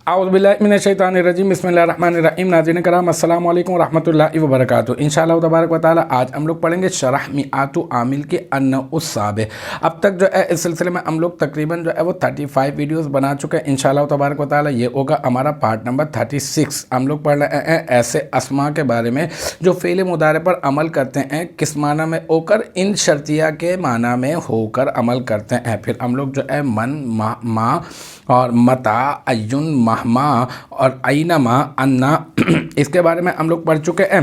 اعوذ باللہ من الشیطان الرجیم بسم اللہ الرحمن الرحیم۔ ناظرین کرام السلام علیکم ورحمۃ اللہ وبرکاتہ۔ انشاءاللہ تبارک و تعالی آج ہم لوگ پڑھیں گے شرح میعات عامل کے النوع السابع۔ اب تک جو ہے اس سلسلے میں ہم لوگ تقریباً جو ہے وہ 35 ویڈیوز بنا چکے ہیں۔ انشاءاللہ تبارک و تعالی یہ ہوگا ہمارا پارٹ نمبر 36۔ ہم لوگ پڑھ رہے ہیں ایسے اسماء کے بارے میں جو فعل مضارع پر عمل کرتے ہیں، کس معنی میں ہو کر، ان شرطیہ کے معنی میں ہو کر عمل کرتے ہیں۔ پھر ہم لوگ جو ہے من، ما اور متا، ایون، مہما اور اینما، انا، اس کے بارے میں ہم لوگ پڑھ چکے ہیں۔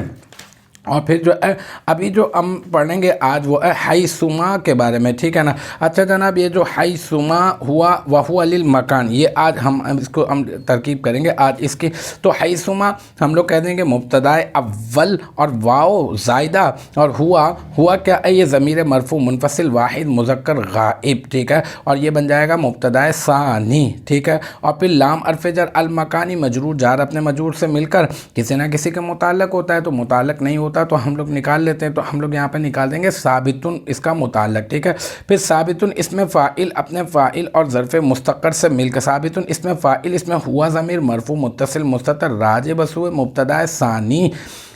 اور پھر جو ہے ابھی جو ہم پڑھیں گے آج وہ ہے حیثما کے بارے میں، ٹھیک ہے نا۔ اچھا جناب، یہ جو حیثما ہوا وہو للمکان، یہ آج ہم اس کو ترکیب کریں گے آج اس کی۔ تو حیثما ہم لوگ کہہ دیں گے مبتدا اول اور واو زائدہ، اور ہوا کیا ہے، یہ ضمیر مرفوع منفصل واحد مذکر غائب، ٹھیک ہے، اور یہ بن جائے گا مبتدا ثانی، ٹھیک ہے۔ اور پھر لام حرف جر المکانی مجرور، جار اپنے مجرور سے مل کر کسی نہ کسی کے متعلق ہوتا ہے، تو متعلق نہیں ہوتا تو ہم لوگ نکال لیتے ہیں، تو ہم لوگ یہاں پہ نکال دیں گے ثابتن اس کا متعلق، ٹھیک ہے۔ پھر ثابتن اس میں فاعل اپنے فاعل اور ظرف مستقر سے مل کر، ثابتن اس میں فاعل، اس میں ہوا ضمیر مرفوع متصل مستتر راجع بسوئے مبتدا ثانی،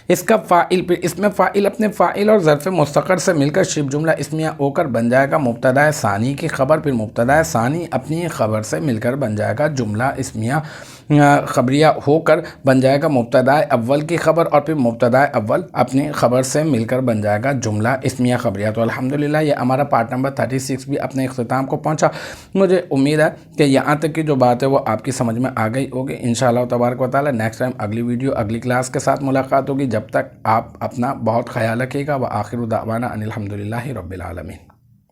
اس کا فاعل، پھر اس میں فاعل اپنے فاعل اور ظرف مستقر سے مل کر شبہ جملہ اسمیہ ہو کر بن جائے گا مبتدا ثانی کی خبر، پھر مبتدا ثانی اپنی خبر سے مل کر بن جائے گا جملہ اسمیہ خبریہ ہو کر بن جائے گا مبتدا اول کی خبر، اور پھر مبتدا اول اپنی خبر سے مل کر بن جائے گا جملہ اسمیہ خبریہ۔ تو الحمدللہ یہ ہمارا پارٹ نمبر 36 بھی اپنے اختتام کو پہنچا۔ مجھے امید ہے کہ یہاں تک کی جو بات ہے وہ آپ کی سمجھ میں آ گئی ہوگی۔ انشاءاللہ تبارک و تعالی نیکسٹ ٹائم اگلی ویڈیو اگلی کلاس کے ساتھ ملاقات ہوگی۔ جب تک آپ اپنا بہت خیال رکھیے گا۔ وآخر دعوانا ان الحمدللہ رب العالمین۔